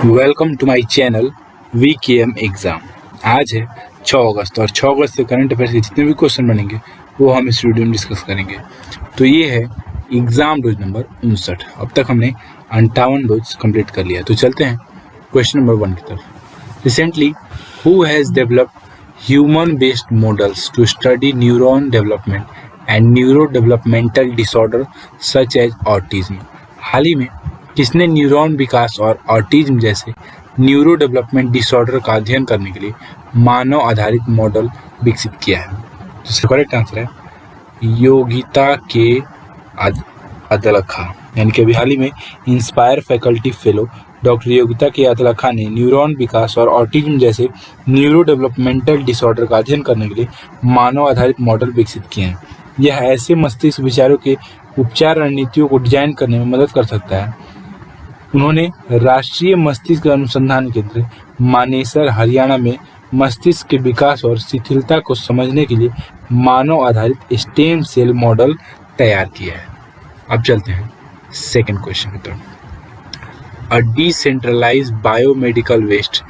Welcome to my channel VKM exam. आज है 6 अगस्त और 6 अगस्त से करंट अफेयर्स के जितने भी क्वेश्चन बनेंगे वो हम इस वीडियो में डिस्कस करेंगे। तो ये है एग्ज़ाम रोज नंबर 59। अब तक हमने 58 रोज कंप्लीट कर लिया। तो चलते हैं क्वेश्चन नंबर 1 की तरफ। Recently who has developed human based models to study neuron development and neuro developmental disorder such as autism. हाल ही में किसने न्यूरॉन विकास और ऑटिज्म जैसे न्यूरो डेवलपमेंट डिसऑर्डर का अध्ययन करने के लिए मानव आधारित मॉडल विकसित किया है? तो इसका करेक्ट आंसर है योगिता के अदलखा। यानी कि अभी हाल ही में inspire faculty fellow doctor Yogita के अदलखा ने न्यूरॉन विकास और ऑटिज्म जैसे न्यूरो डेवलपमेंटल डिसऑर्डर का अध्ययन करने के लिए मानव आधारित मॉडल विकसित किए हैं। यह ऐसे मस्तिष्क विचारों के उपचार रणनीतियों को डिजाइन करने में मदद कर सकता है। उन्होंने राष्ट्रीय मस्तिष्क अनुसंधान केंद्र मानेसर हरियाणा में मस्तिष्क के विकास और शिथिलता को समझने के लिए मानव आधारित स्टेम सेल मॉडल तैयार किया है। अब चलते हैं सेकंड क्वेश्चन की तरफ। A decentralised biomedical waste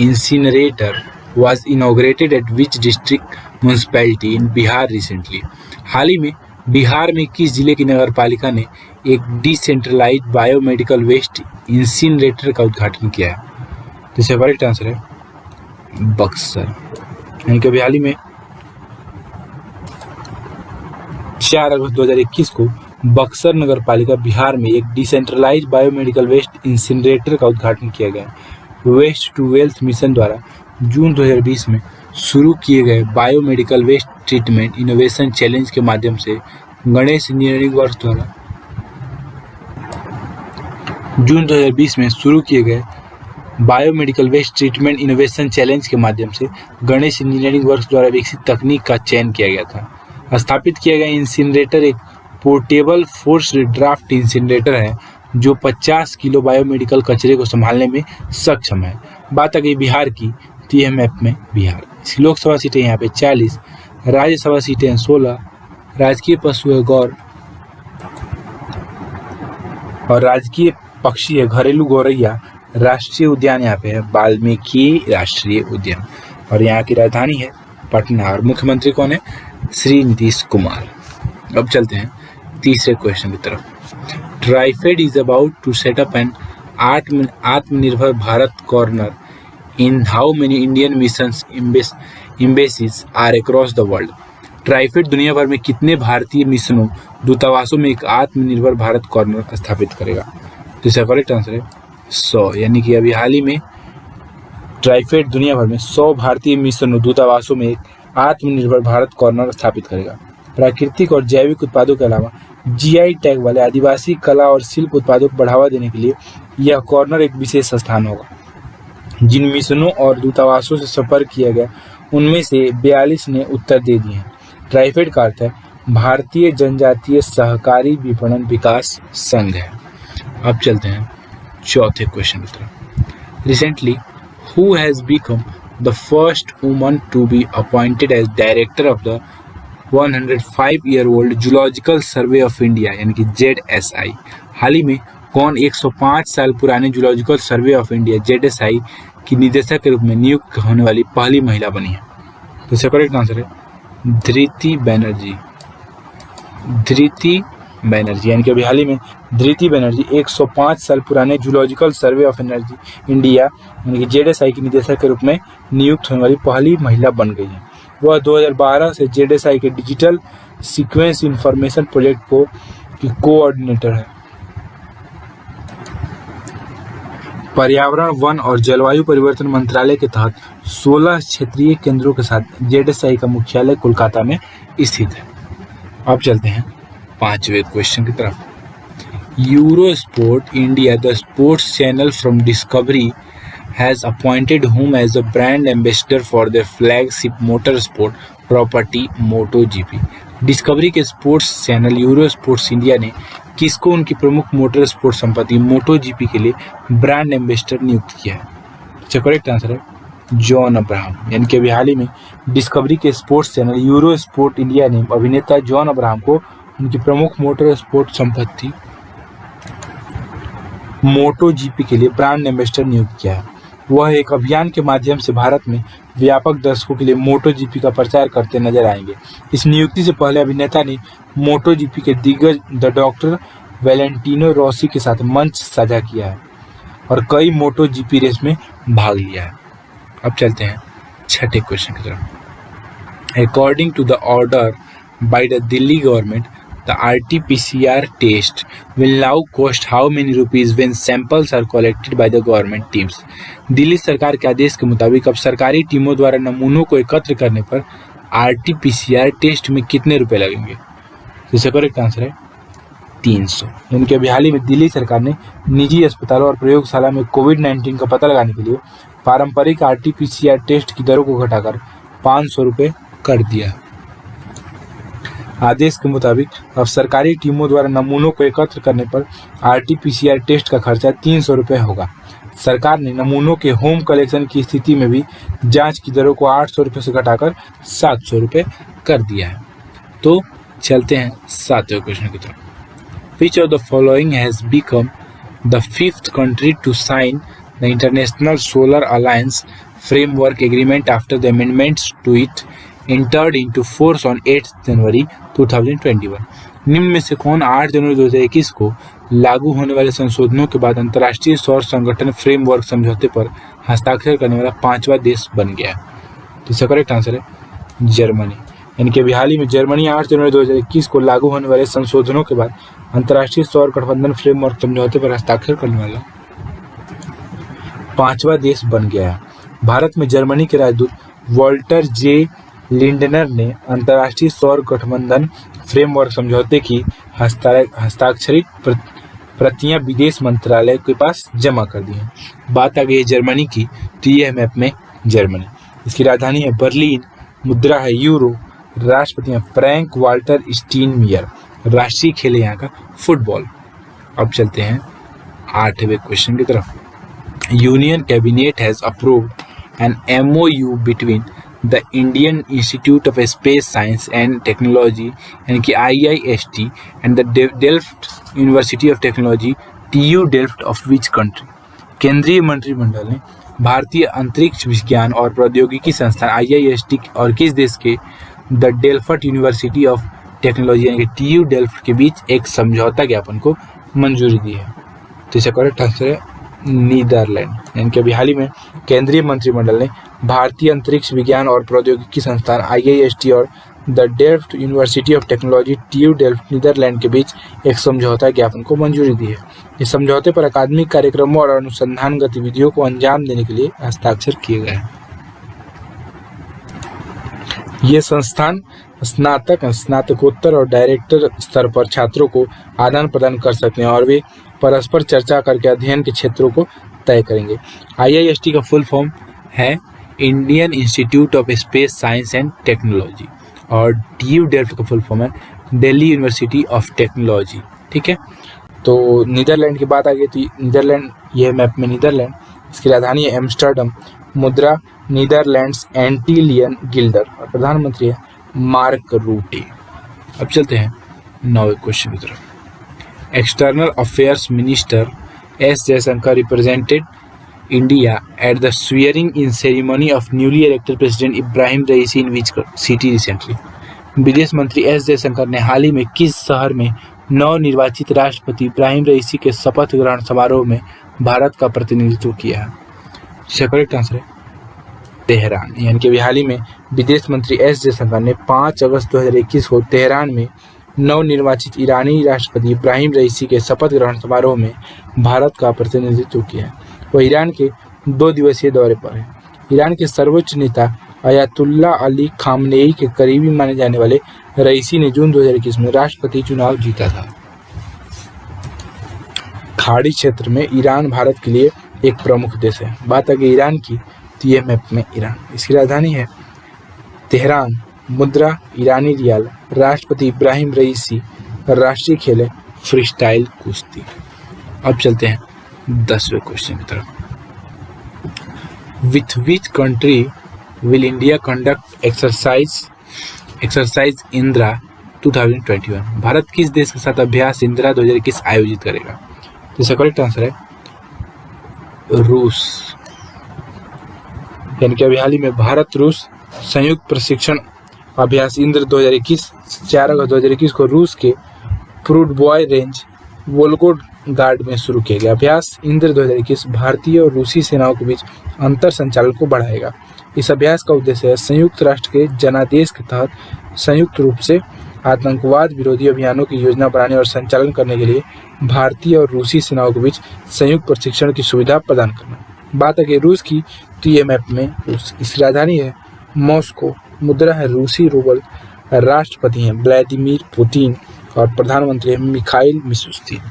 incinerator was inaugurated at which district municipality in Bihar recently? हाल ही में बिहार में किस जिले की नगरपालिका ने एक डिसेंट्रलाइज्ड बायोमेडिकल वेस्ट इंसिनरेटर का उद्घाटन किया है? तो इसका करेक्ट आंसर है बक्सर। यानी कि अभी हाल ही में 4 अगस्त 2021 को बक्सर नगरपालिका बिहार में एक डिसेंट्रलाइज्ड बायोमेडिकल वेस्ट इंसिनरेटर का उद्घाटन किया गया। वेस्ट टू वेल्थ मिशन द्वारा जून 2020 में शुरू किए गए biomedical waste treatment innovation challenge के माध्यम से गणेश इंजीनियरिंग वर्क्स द्वारा जून 2020 में शुरू किए गए biomedical waste treatment innovation challenge के माध्यम से गणेश इंजीनियरिंग वर्क्स द्वारा विकसित तकनीक का चयन किया गया था। स्थापित किया गया इंसिनरेटर एक पोर्टेबल फोर्स्ड ड्राफ्ट इंसिनरेटर है जो 50 किलो बायोमेडिकल कचरे को संभालने में सक्षम है। बात आ गई बिहार की, तो यह मैप में बिहार। इसकी लोकसभा सीटें यहाँ पे 40, राज्यसभा सीटें 16, राजकीय पशु है गौर और राजकीय पक्षी है घरेलू गौरैया। राष्ट्रीय उद्यान यहाँ पे है वाल्मीकि राष्ट्रीय उद्यान और यहाँ की राजधानी है पटना और मुख्यमंत्री कौन है? श्री नीतीश कुमार। अब चलते हैं तीसरे क्वेश्चन की तरफ। TRIFED is about to set up an Atmanirbhar Bharat corner in how many Indian missions embassies are across the world? TRIFED दुनिया भर में कितने भारतीय मिशनों दूतावासों में एक आत्मनिर्भर भारत कॉर्नर स्थापित करेगा? तो इसका करेक्ट आंसर है 100। यानी कि अभी हाल ही में ट्राइफेड दुनिया भर में 100 भारतीय मिशनों दूतावासों में एक आत्मनिर्भर भारत कॉर्नर स्थापित करेगा। प्राकृतिक और जैविक उत्पादों के अलावा जीआई टैग वाले आदिवासी कला और शिल्प उत्पादों को बढ़ावा देने के लिए यह कॉर्नर एक विशेष स्थान होगा। जिन मिशनों और दूतावासों से संपर्क किया गया उनमें से 42 ने उत्तर दे दिए हैं। ट्राइफेड का अर्थ है भारतीय जनजातीय सहकारी विपणन विकास संघ है। अब चलते हैं चौथे क्वेश्चन की तरफ। Recently who has become the first woman to be appointed as director of the 105-year-old Zoological Survey of India यानी कि ZSI? हाल ही में कौन 105 साल पुराने zoological Survey of India ZSI की निदेशक के रूप में नियुक्त होने वाली पहली महिला बनी है? तो इसका करेक्ट आंसर है धृति बैनर्जी। धृति बैनर्जी यानी कि अभी हाल ही में धृति बैनर्जी 105 साल पुराने जूलॉजिकल सर्वे ऑफ इंडिया यानी कि ZSI की निदेशक के रूप में नियुक्त होने वाली पहली महिला बन गई है। वह 2012 से ZSI के डिजिटल सीक्वेंस इंफॉर्मेशन प्रोजेक्ट की कोऑर्डिनेटर है। पर्यावरण, वन और जलवायु परिवर्तन मंत्रालय के तहत 16 क्षेत्रीय केंद्रों के साथ ZSI का मुख्यालय कोलकाता में स्थित है। अब चलते हैं पांचवें क्वेश्चन की तरफ। Eurosport India the sports channel from discovery has appointed whom as the brand ambassador for their flagship motorsport property MotoGP? Discovery के sports channel Euro sports India ने किसको उनकी प्रमुख मोटर स्पोर्ट्स संपत्ति MotoGP के लिए ब्रांड एम्बेसडर नियुक्त किया है? इसका करेक्ट आंसर है जॉन अब्राहम। यानी कि अभी हाल ही में डिस्कवरी के sports channel euro sport India ने अभिनेता जॉन अब्राहम को उनकी प्रमुख मोटर स्पोर्ट संपत्ति मोटो जीपी के लिए ब्रांड एम्बेसडर नियुक्त किया है। वह एक अभियान के माध्यम से भारत में व्यापक दर्शकों के लिए मोटो जीपी का प्रचार करते नजर आएंगे। इस नियुक्ति से पहले अभिनेता ने मोटो जीपी के दिग्गज द डॉक्टर वैलेंटिनो रोसी के साथ मंच साझा किया है और कई मोटो जीपी रेस में भाग लिया है। अब चलते हैं छठे क्वेश्चन की तरफ। According to the order by the Delhi government, the RT-PCR test will now cost how many rupees when samples are collected by the government teams? Delhi सरकार के आदेश के मुताबिक अब सरकारी टीमों द्वारा नमूनों को एकत्र करने पर RT-PCR टेस्ट में कितने रुपए लगेंगे? इसका करेक्ट आंसर है 300। इनके अभी हाल ही में दिल्ली सरकार ने निजी अस्पतालों और प्रयोगशाला में कोविड-19 का पता लगाने के लिए पारंपरिक RT-PCR टेस्ट की दरों को घटाकर 500 रुपये कर दिया। आदेश के मुताबिक अब सरकारी टीमों द्वारा नमूनों को एकत्र करने पर RT-PCR टेस्ट का खर्चा 300 रुपये होगा। सरकार ने नमूनों के होम कलेक्शन की स्थिति में भी जांच की दरों को 800 रुपये से घटाकर 700 रुपये कर दिया है। तो चलते हैं सातवें क्वेश्चन की तरफ। Which of the following has become the 5th country to sign the International Solar Alliance framework agreement after the amendments to it entered into force on 8 January 2021? निम्न में से कौन 8 जनवरी 2021 को लागू होने वाले संशोधनों के बाद अंतर्राष्ट्रीय सौर संगठन फ्रेमवर्क समझौते पर हस्ताक्षर करने वाला 5वां देश बन गया? तो इसका करेक्ट आंसर है जर्मनी। यानी कि अभी हाल ही में जर्मनी 8 जनवरी 2021 को लागू होने वाले संशोधनों के बाद अंतर्राष्ट्रीय सौर गठबंधन फ्रेमवर्क समझौते पर हस्ताक्षर करने वाला 5वां देश बन गया है। भारत में जर्मनी के राजदूत वॉल्टर जे लिंडनर ने अंतर्राष्ट्रीय सौर गठबंधन फ्रेमवर्क समझौते की हस्ताक्षरित प्रतियां विदेश मंत्रालय के पास जमा कर दी हैं। बात आ गई है जर्मनी की, तो ये है मैप में जर्मनी। इसकी राजधानी है बर्लिन, मुद्रा है यूरो, राष्ट्रपति हैं फ्रैंक वाल्टर स्टीनमियर, राष्ट्रीय खेल है यहाँ का फुटबॉल। अब चलते हैं 8वें क्वेश्चन की तरफ। Union cabinet has approved an MOU between the Indian Institute of Space Science and Technology यानी कि IIST and the Delft University of Technology TU Delft of which country? केंद्रीय मंत्रिमंडल ने भारतीय अंतरिक्ष विज्ञान और प्रौद्योगिकी संस्थान IIST और किस देश के the Delft University of technology यानी कि TU डेल्फ्ट के बीच एक समझौता ज्ञापन को मंजूरी दी है? तो इसका करेक्ट आंसर है नीदरलैंड। यानी कि अभी हाल ही में केंद्रीय मंत्रिमंडल ने भारतीय अंतरिक्ष विज्ञान और प्रौद्योगिकी संस्थान IIST और the Delft University of Technology TU Delft Netherlands के बीच एक समझौता ज्ञापन को मंजूरी दी है। इस समझौते पर अकादमिक कार्यक्रमों और अनुसंधान गतिविधियों को अंजाम देने के लिए हस्ताक्षर किए गए हैं। ये संस्थान स्नातक, स्नातकोत्तर और डायरेक्टर स्तर पर छात्रों को आदान प्रदान कर सकते हैं और वे परस्पर चर्चा करके अध्ययन के क्षेत्रों को तय करेंगे। IIST का फुल फॉर्म है Indian Institute of Space Science and technology और TU डेल्फ्ट का फुल फॉर्म है दिल्ली यूनिवर्सिटी ऑफ टेक्नोलॉजी। ठीक है, तो नीदरलैंड की बात आ गई थी। नीदरलैंड, यह मैप में नीदरलैंड, इसकी राजधानी है एम्स्टर्डम, मुद्रा नीदरलैंड्स एंटीलियन गिल्डर और प्रधानमंत्री है मार्क रूटे। अब चलते हैं 9वें क्वेश्चन की तरफ। External affairs minister S Jaishankar represented India at the swearing-in ceremony of newly elected President Ibrahim Raisi in which city recently? विदेश मंत्री S जयशंकर ने हाल ही में किस शहर में नव निर्वाचित राष्ट्रपति इब्राहिम रईसी के शपथ ग्रहण समारोह में भारत का प्रतिनिधित्व किया है? इसका करेक्ट आंसर है तेहरान। यानी कि हाल ही में विदेश मंत्री S जयशंकर ने 5 अगस्त 2021 को तेहरान में नव निर्वाचित ईरानी राष्ट्रपति इब्राहिम रईसी के शपथ ग्रहण समारोह में भारत का प्रतिनिधित्व किया है। वह ईरान के 2 दिवसीय दौरे पर है। ईरान के सर्वोच्च नेता अयातुल्ला अली खामनेई के करीबी माने जाने वाले रईसी ने जून 2021 में राष्ट्रपति चुनाव जीता था। खाड़ी क्षेत्र में ईरान भारत के लिए एक प्रमुख देश है। बात अगर ईरान की, तो ये मैप में ईरान, इसकी राजधानी है तेहरान, मुद्रा ईरानी रियाल, राष्ट्रपति इब्राहिम रईसी, राष्ट्रीय खेल है फ्री स्टाइल कुश्ती। अब चलते हैं 10वें क्वेश्चन की तरफ। With which country will India conduct exercise Indira 2021? Bharat किस देश के साथ अभ्यास इंदिरा 2021 आयोजित करेगा? तो इसका करेक्ट आंसर है रूस। यानी कि अभी हाल ही में भारत रूस संयुक्त प्रशिक्षण अभ्यास इंद्र 2021 4 अगस्त 2021 को रूस के प्रूडबॉय रेंज वोल्गोग्राड में शुरू किया गया। अभ्यास इंद्र 2021 भारतीय और रूसी सेनाओं के बीच अंतर संचालन को बढ़ाएगा। इस अभ्यास का उद्देश्य है संयुक्त राष्ट्र के जनादेश के तहत संयुक्त रूप से आतंकवाद विरोधी अभियानों की योजना बनाने और संचालन करने के लिए भारतीय और रूसी सेनाओं के बीच संयुक्त प्रशिक्षण की सुविधा प्रदान करना। बात है कि रूस की, तो ये मैप में इसकी राजधानी है मॉस्को, मुद्रा है रूसी रूबल, राष्ट्रपति हैं व्लादिमीर पुतिन और प्रधानमंत्री हैं मिखाइल मिशुस्तिन।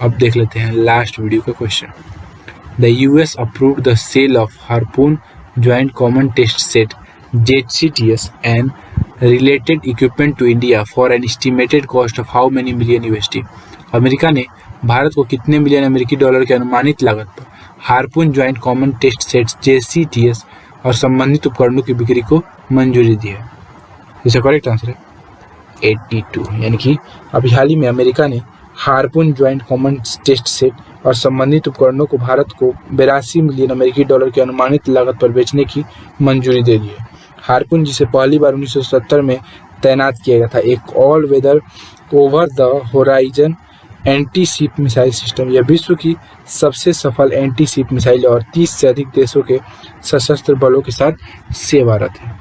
अब देख लेते हैं लास्ट वीडियो का question. The US approved the sale of Harpoon joint common test set JCTS and related equipment to India for an estimated cost of how many million USD। America ने भारत को कितने million अमेरिकी dollar की अनुमानित लागत पर Harpoon joint common test set JCTS और संबंधित उपकरणों की बिक्री को मंजूरी दी है। इसका करेक्ट आंसर है 82। यानी कि अभी हाल ही में अमेरिका ने Harpoon joint common test set और संबंधित उपकरणों को भारत को 82 मिलियन अमेरिकी डॉलर की अनुमानित लागत पर बेचने की मंजूरी दे दी है। हार्पून, जिसे पहली बार 1970 में तैनात किया गया था, एक all weather over the horizon anti ship missile system, यह विश्व की सबसे सफल एंटी शिप मिसाइल और 30 से अधिक देशों के सशस्त्र बलों के साथ सेवारत है।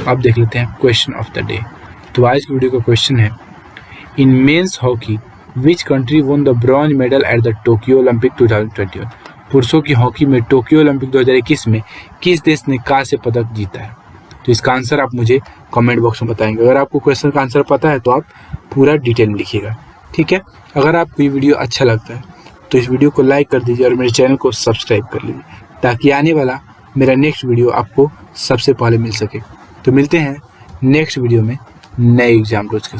अब देख लेते हैं क्वेश्चन ऑफ द डे। तो आज की वीडियो का क्वेश्चन है, in men's hockey which country won the bronze medal at the Tokyo Olympic 2021। पुरुषों की हॉकी में टोक्यो ओलंपिक 2021 में किस देश ने कांस्य पदक जीता है? तो इसका आंसर आप मुझे कमेंट बॉक्स में बताएंगे। अगर आपको क्वेश्चन का आंसर पता है तो आप पूरा डिटेल में लिखिएगा, ठीक है। अगर आपको ये वीडियो अच्छा लगता है तो इस वीडियो को लाइक कर दीजिए और मेरे चैनल को सब्सक्राइब कर लीजिए, ताकि आने वाला मेरा नेक्स्ट वीडियो आपको सबसे पहले मिल सके। तो मिलते हैं नेक्स्ट वीडियो में नए एग्जाम रोज के साथ।